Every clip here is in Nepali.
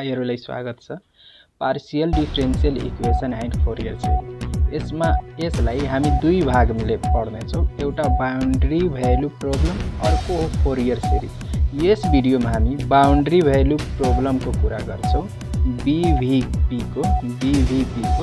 यहाँहरूलाई स्वागत छ। Partial differential equation and Fourier series. यसलाई हामी दुई भागमा पढ्नेछौँ। एउटा बाउन्ड्री भ्यालु प्रब्लम, अर्को हो फोरियर सिरिज। यस भिडियोमा हामी बाउन्ड्री भ्यालु प्रब्लमको कुरा गर्छौँ। BVP को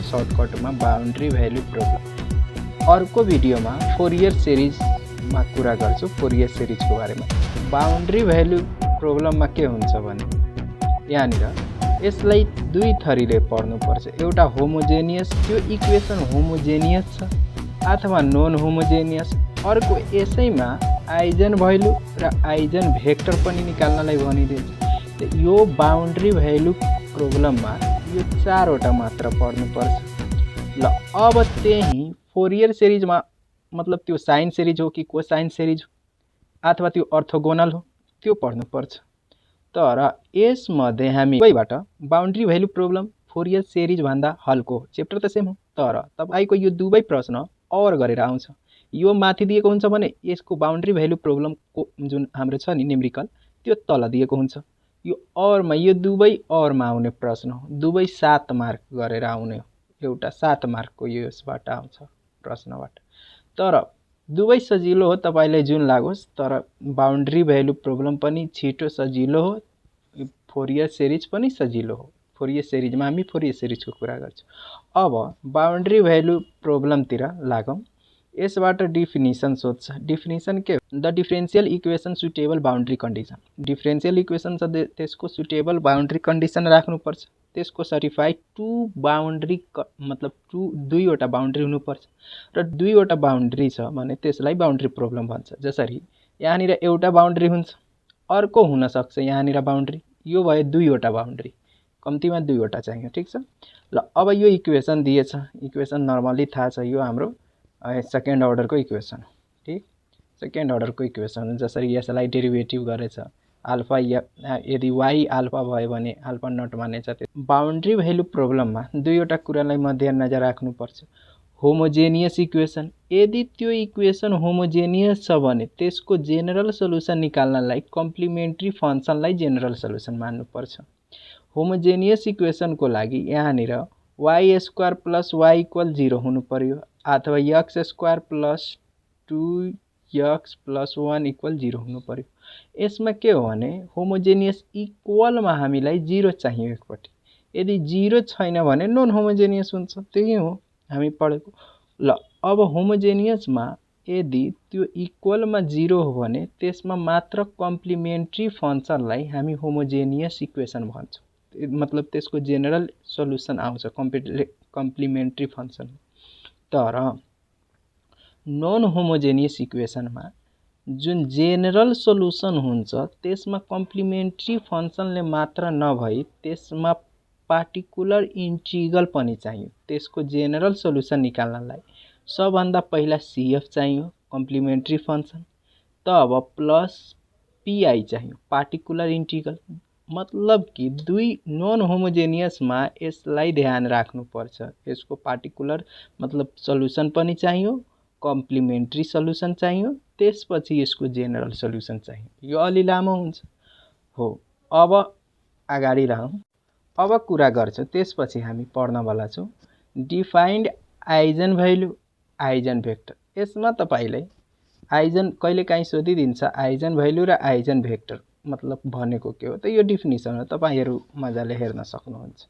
सर्टकटमा बाउन्ड्री भ्यालु प्रब्लम। अर्को भिडियोमा फोरियर सिरिजमा कुरा गर्छौँ, फोरियर सिरिजको बारेमा। बाउन्ड्री भ्यालु प्रब्लममा के हुन्छ भने यहाँनिर यसलाई दुई थरीले पढ्नुपर्छ। एउटा होमोजेनियस, त्यो इक्वेसन होमोजेनियस छ अथवा नन होमोजेनियस। अर्को यसैमा आइजन भ्यालु र आइजन भेक्टर पनि निकाल्नलाई भनिदिन्छ। यो बाउन्ड्री भ्यालु प्रब्लममा यो चारवटा मात्र पढ्नुपर्छ। ल अब त्यही फोरियर सिरिजमा मतलब त्यो साइन सिरिज हो कि कोसाइन सिरिज हो अथवा त्यो अर्थोगोनल हो त्यो पढ्नुपर्छ। तर यसमध्ये हामी दुवैबाट boundary value problem Fourier series भन्दा हल्को, चेप्टर त सेम हो तर तपाईको यो दुवै प्रश्न और गरेर आउँछ। यो माथि दिएको हुन्छ भने यसको बाउन्ड्री भ्यालु प्रब्लमको जुन हाम्रो छ नि न्युमेरिकल त्यो तल दिएको हुन्छ। यो औरमा यो दुवै औरमा आउने प्रश्न हो। दुवै 7 मार्क गरेर आउने हो। एउटा 7 मार्कको यसबाट आउँछ प्रश्नबाट। तर दुवै सजिलो हो, तपाईलाई जुन लागोस्। तर बाउन्ड्री भ्यालु प्रब्लम पनि छिटो सजिलो हो, फोरियर सिरिज पनि सजिलो हो। फोरियर सिरिजमा हामी फोरियर सिरिजको कुरा गर्छौँ। अब बाउन्ड्री भ्यालु प्रब्लमतिर लागौँ। यसबाट डिफिनिसन सोध्छ। डिफिनिसन के हो? The differential equation suitable boundary condition. Differential equation छ, त्यसको सुटेबल बाउन्ड्री कन्डिसन राख्नुपर्छ। त्यसको सर्टिफाइड बाउन्ड्री मतलब दुईवटा बाउन्ड्री हुनुपर्छ र दुईवटा बाउन्ड्री छ भने त्यसलाई बाउन्ड्री प्रब्लम भन्छ। जसरी यहाँनिर एउटा बाउन्ड्री हुन्छ, अर्को हुन सक्छ यहाँनिर बाउन्ड्री। यो भयो दुईवटा बाउन्ड्री, कम्तीमा दुईवटा चाहियो। ठीक छ। ल अब यो इक्वेसन दिएछ। इक्वेसन नर्मली थाहा छ, यो हाम्रो सेकेन्ड अर्डरको इक्वेसन हो। ठीक, सेकेन्ड अर्डरको इक्वेसन हो। जसरी यसलाई डेरिभेटिभ गरेछ अल्फा, यदि y अल्फा भयो भने अल्फा नट मानेछ। बाउन्ड्री भ्यालु प्रब्लममा दुईवटा कुरालाई मध्यनजर राख्नुपर्छ। होमोजेनियस इक्वेसन, यदि त्यो इक्वेसन होमोजेनियस छ भने त्यसको जेनरल सल्युसन निकाल्नलाई कम्प्लिमेन्ट्री फंक्सनलाई जेनरल सल्युसन मान्नुपर्छ। होमोजेनियस इक्वेसनको लागि यहाँनिर y² प्लस y इक्वल 0 हुनु पर्यो अथवा x² plus 2x plus 1 equal 0 हुनु पर्यो। यसमा के हो भने होमोजेनियस इक्वलमा हामीलाई 0 चाहियो एकपट्टि। यदि 0 छैन भने नन होमोजेनियस हुन्छ। त्यही हो हामी पढेको। ल अब होमोजेनियसमा यदि त्यो इक्वलमा 0 हो भने त्यसमा मात्र कम्प्लिमेन्ट्री फंक्सनलाई हामी होमोजेनियस इक्वेसन भन्छौँ। मतलब त्यसको जेनरल सल्युसन आउँछ कम्प्लिमेन्ट्री फंक्सन। तर नन होमोजेनियस इक्वेसनमा जुन जेनरल सल्युसन हुन्छ त्यसमा कम्प्लिमेन्ट्री फंक्सनले मात्र नभई त्यसमा पार्टिकुलर इन्टिग्रल पनि चाहियो। त्यसको जेनरल सल्युसन निकाल्नलाई सबभन्दा पहिला CF चाहियो कम्प्लिमेन्ट्री फंक्सन, तब प्लस PI चाहियो पार्टिकुलर इन्टिग्रल। मतलब कि दुई नन होमोजेनियसमा यसलाई ध्यान राख्नुपर्छ। यसको पार्टिकुलर मतलब सल्युसन पनि चाहियो, कम्प्लिमेन्ट्री सल्युसन चाहियो, त्यसपछि यसको जेनरल सल्युसन चाहियो। यो अलि लामो हुन्छ हो। अब अगाडि राखौँ। अब कुरा गर्छ त्यसपछि हामी पढ्नवाला छौँ defined eigen value eigen vector. यसमा तपाईलाई आइजन कहिलेकाहीँ सोधिदिन्छ आइजन भ्यालु र आइजन भेक्टर मतलब भनेको के हो। त यो डिफिनिसन हो, तपाईहरु मजाले हेर्न सक्नुहुन्छ।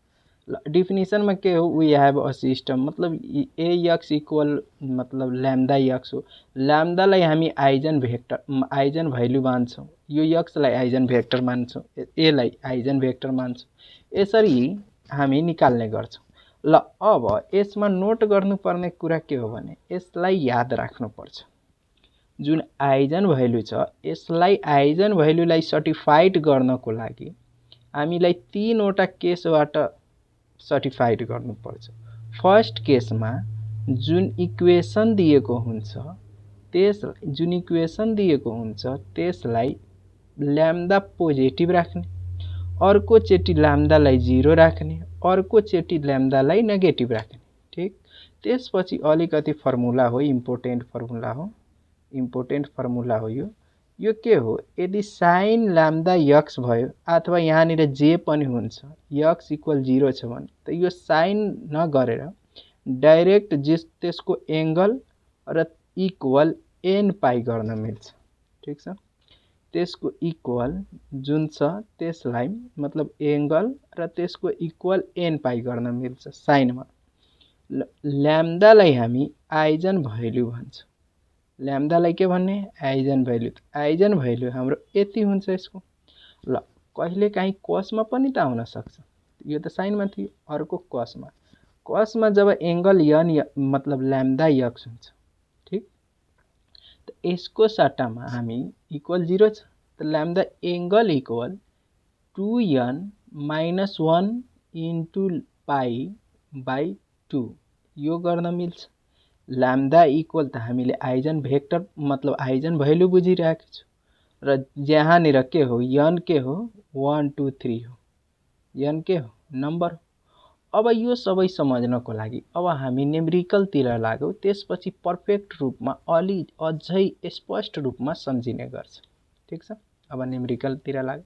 ल डिफिनिसनमा के हो? वी हैव अ सिस्टम मतलब AX इक्वल मतलब लैम्डा x हो। लैम्डालाई हामी आइजन भेक्टर आइजन भ्यालु मान्छौँ, यो x लाई आइजन भेक्टर मान्छौँ, a लाई आइजन भेक्टर मान्छौँ। यसरी हामी निकाल्ने गर्छौँ। ल अब यसमा नोट गर्नुपर्ने कुरा के हो भने यसलाई याद राख्नुपर्छ। जुन आइजन भ्यालु छ यसलाई आइजन भ्यालुलाई सर्टिफाइड गर्नको लागि हामीलाई तीनवटा केसबाट सर्टिफाइड गर्नुपर्छ। फर्स्ट केसमा जुन इक्वेसन दिएको हुन्छ त्यसलाई लैम्डा पोजिटिभ राख्ने, अर्को चोटि लैम्डालाई 0 राख्ने, अर्को चोटि लैम्डालाई नेगेटिभ राख्ने। ठीक, त्यसपछि अलिकति फर्मुला हो, इम्पोर्टेन्ट फर्मुला हो यो। यो के हो, यदि साइन ल्याम्दा यक्स भयो अथवा यहाँनिर जे पनि हुन्छ, यक्स इक्वल 0 छ भने त यो साइन नगरेर डाइरेक्ट त्यसको एङ्गल र इक्वल एन पाई गर्न मिल्छ। ठिक छ, त्यसको इक्वल जुन छ त्यसलाई मतलब एङ्गल र त्यसको इक्वल एन पाई गर्न मिल्छ साइनमा। ल्याम्दालाई हामी आइजन भ्यालु भन्छ। ल्याम्दालाई के भन्ने, आइजन भ्यालु। आइजन भ्यालु हाम्रो यति हुन्छ यसको। ल कहिलेकाहीँ कसमा पनि त आउन सक्छ, यो त साइनमा थियो, अर्को कसमा। कसमा जब एङ्गल यन मतलब ल्याम्दा यक्स हुन्छ, ठिक, त यसको सट्टामा हामी इक्वल 0 छ, त lambda angle equal 2n - 1 into pi by 2 यो गर्न मिल्छ। ल्याम्दा इक्वल त हामीले आइजन भेक्टर मतलब आइजन भ्यालु बुझिरहेको छु र जहाँनिर के हो, यन के हो, 1 2 3 हो, यन के हो, नम्बर हो। अब यो सबै सम्झनको लागि अब हामी न्युमेरिकलतिर लाग्यौँ, त्यसपछि पर्फेक्ट रूपमा अलि अझै स्पष्ट रूपमा सम्झिने गर्छ। ठिक छ, अब न्युमेरिकलतिर लाग्यौँ।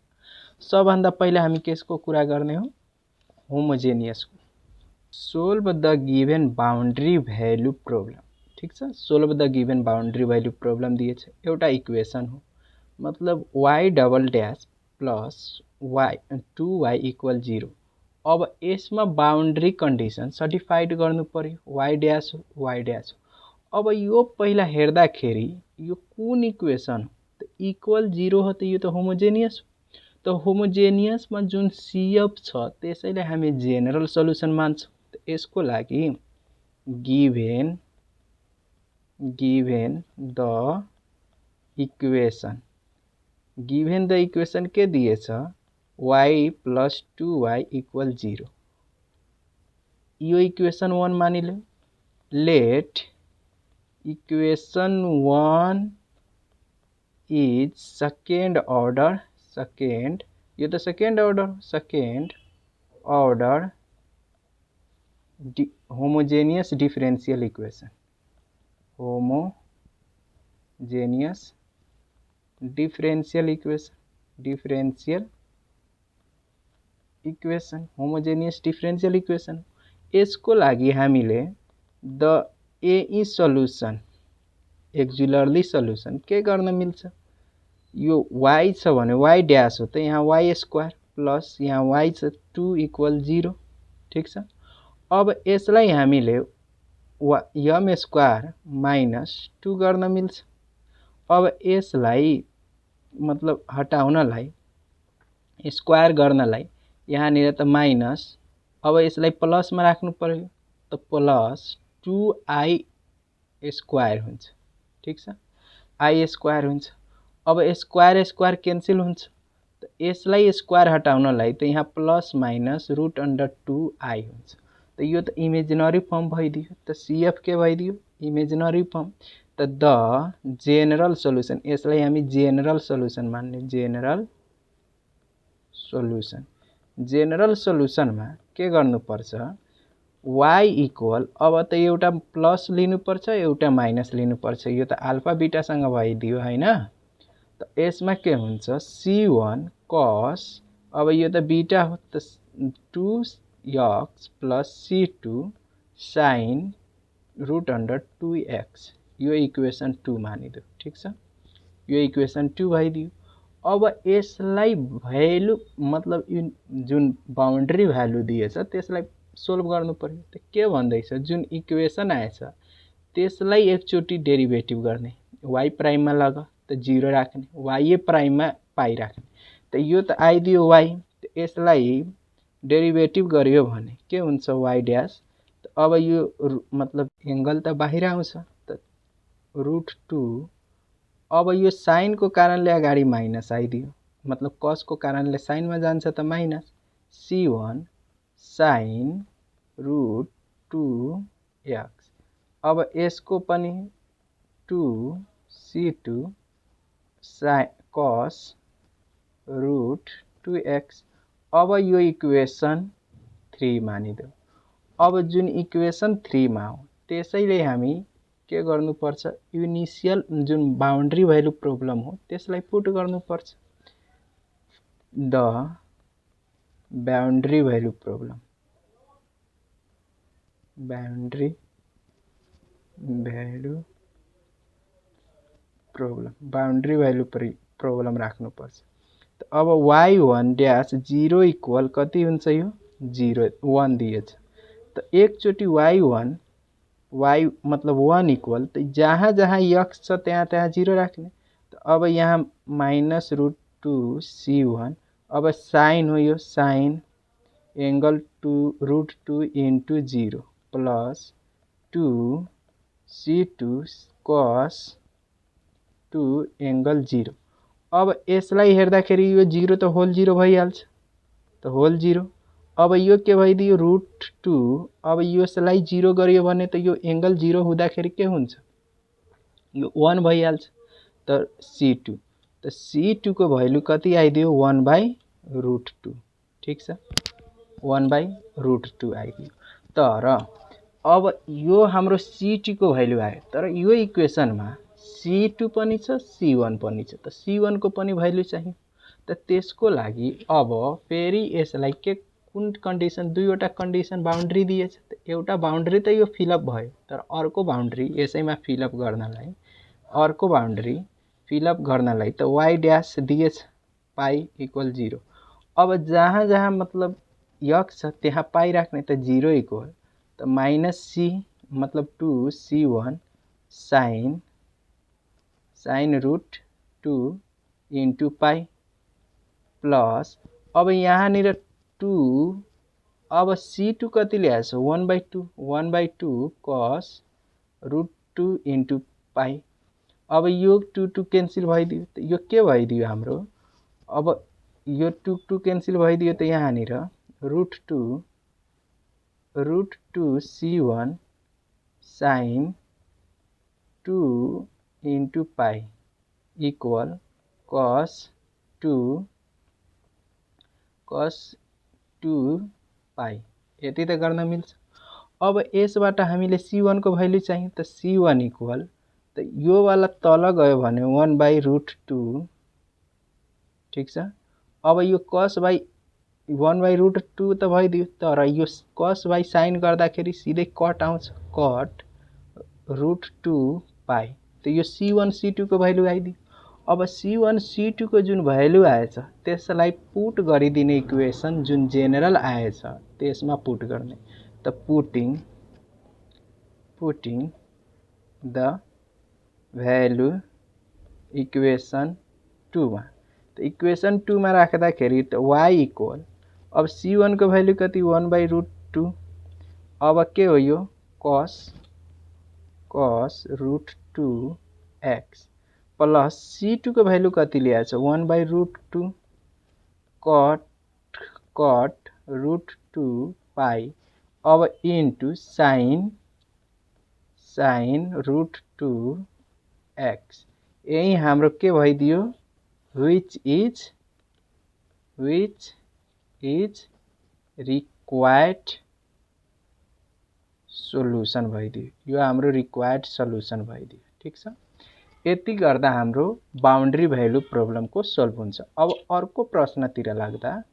सबभन्दा पहिला हामी केसको कुरा गर्ने हो, होमोजेनियसको। Solve the given boundary value problem. ठिक छ, solve the given boundary value problem दिएछ, एउटा इक्वेसन हो, मतलब y double dash plus y 2y equal 0। अब यसमा बाउन्ड्री कन्डिसन सर्टिफाइड गर्नु पर्यो, y ड्यास हो, y ड्यास हो। अब यो पहिला हेर्दाखेरि यो कुन इक्वेसन हो, त इक्वल 0 हो, त यो त होमोजेनियस हो। त होमोजेनियसमा जुन CF छ त्यसैले हामी जेनरल सल्युसन मान्छौँ। त यसको लागि गिभेन द इक्वेसन के दिएछ, y प्लस 2y इक्वल 0। यो इक्वेसन 1 मानिलो। Let equation 1 is second order, यो त second order homogeneous differential equation. Homogeneous differential equation. यसको लागि हामीले the AE solution, auxiliary solution के गर्न मिल्छ, यो y छ भने y ड्यास हो, त यहाँ y स्क्वायर प्लस यहाँ y छ 2 इक्वल 0। ठिक छ, अब यसलाई हामीले m स्क्वायर माइनस 2 गर्न मिल्छ। अब यसलाई मतलब हटाउनलाई, स्क्वायर गर्नलाई यहाँनिर त माइनस, अब यसलाई प्लसमा राख्नु पर्यो, त प्लस 2i स्क्वायर हुन्छ। ठिक छ, i स्क्वायर हुन्छ। अब स्क्वायर क्यान्सल हुन्छ, त यसलाई स्क्वायर हटाउनलाई त यहाँ plus minus root under 2i हुन्छ। त यो त इमेजिनरी फर्म भइदियो, त CF के भइदियो, इमेजिनरी फर्म। त द जेनरल सल्युसन, यसलाई हामी जेनरल सल्युसन मान्ने। जेनरल सल्युसनमा के गर्नुपर्छ, y इक्वल, अब त एउटा प्लस लिनुपर्छ, एउटा माइनस लिनुपर्छ, यो त अल्फा बीटासँग भइदियो हैन। त यसमा के हुन्छ, C1 cos, अब यो त बीटा हो, त 2x plus C2 sin root under 2x, यो इक्वेसन 2 मानिदियो। ठिक छ, यो इक्वेसन 2 भइदियो। अब यसलाई भ्यालु मतलब जुन बाउन्ड्री भ्यालु दिएछ त्यसलाई सोल्भ गर्नु पर्यो। त के भन्दैछ, जुन इक्वेसन आएछ त्यसलाई एकचोटि डेरिभेटिभ गर्ने, y प्राइममा लग, त 0 राख्ने, y प्राइममा पाई राख्ने, त यो त आइदियो y। त यसलाई डेरिभेटिभ गरियो भने के हुन्छ, y ड्यास। त अब यो मतलब एङ्गल त बाहिर आउँछ, त रुट 2। अब यो साइनको कारणले अगाडि माइनस आइदियो, मतलब कसको कारणले साइनमा जान्छ त minus C1 sin root 2x। अब यसको पनि 2C2 cos रुट 2x। अब यो इक्वेसन 3 मानिदियो। अब जुन इक्वेसन 3 मा हो त्यसैले हामी के गर्नुपर्छ, इनिसियल जुन बाउन्ड्री भ्यालु प्रब्लम हो त्यसलाई पुट गर्नुपर्छ। The boundary value problem, boundary value problem, boundary value problem राख्नुपर्छ। अब y1 ड्यास 0 इक्वल कति हुन्छ, यो 0 1 दिएछ। त एकचोटि y1 y मतलब 1 इक्वल, त जहाँ जहाँ x छ त्यहाँ त्यहाँ 0 राख्ने। त अब यहाँ -√2 c1, अब साइन हो यो, sign angle √2 into 0 plus 2 c2 cos 2 angle 0। अब यसलाई हेर्दाखेरि यो 0 त होल 0 भइहाल्छ, त होल 0। अब यो के भइदियो √2, अब यसलाई 0 गरियो भने त यो एंगल 0 हुँदाखेरि के हुन्छ, यो 1 भइहाल्छ। त c2, त c2 को भ्यालु कति आइदियो 1/√2, ठीक छ, 1/√2 आइदियो। तर अब यो हाम्रो c2 को भ्यालु आयो, तर यो इक्वेसनमा c2 पनि छ c1 पनि छ, त c1 को पनि भ्यालु चाहियो। त त्यसको लागि अब फेरि यसलाई के कुन कन्डिसन, दुईवटा कन्डिसन बाउन्ड्री दिएछ। त एउटा बाउन्ड्री त यो फिलअप भयो, तर अर्को बाउन्ड्री यसैमा फिलअप गर्नलाई, अर्को बाउन्ड्री फिलअप गर्नलाई त y ड्यास दिएछ पाई इक्वल 0। अब जहाँ जहाँ मतलब x छ त्यहाँ पाई राख्ने, त 0 इक्वल त -c मतलब 2c1 sign √2 into pi plus, अब यहाँनिर 2, अब c2 कति ल्याएछ 1/2, 1/2 cos √2 इन्टु पाई। अब यो 2 क्यान्सल भइदियो, त यो के भइदियो हाम्रो, अब यो 2 क्यान्सल भइदियो, त यहाँनिर √2 c1 sine 2 into pi equal cos 2 पाई, यति त गर्न मिल्छ। अब यसबाट हामीले c1 को भ्यालु चाहियो, त c1 इक्वल, त यो वाला तल गयो भने 1/√2, ठीक छ। अब यो cos 1/√2 त भइदियो, तर यो cos बाई साइन गर्दाखेरि सिधै कट आउँछ, कट √2 पाई। त यो c1 c2 को भ्यालु आइदियो। अब c1 c2 को जुन भ्यालु आएछ त्यसलाई पुट गरिदिने इक्वेसन जुन जेनरल आएछ त्यसमा पुट गर्ने। त पुटिङ द भ्यालु इक्वेसन 2 मा, त इक्वेसन 2 मा राख्दाखेरि त y इक्वल, अब c1 को भ्यालु कति 1/√2, अब के हो यो cos √2 x प्लस c2 को भ्यालु कति ल्याएछ 1/√2 कट √2 पाई, अब इन्टु साइन √2 x। यही हाम्रो के भइदियो, which is required सोल्युसन भइदियो, यो हाम्रो रिक्वायर्ड सोल्युसन भइदियो, ठीक छ। यति गर्दा हाम्रो बाउन्ड्री भ्यालु प्रब्लमको सोल्भ हुन्छ। अब अर्को प्रश्नतिर लाग्दा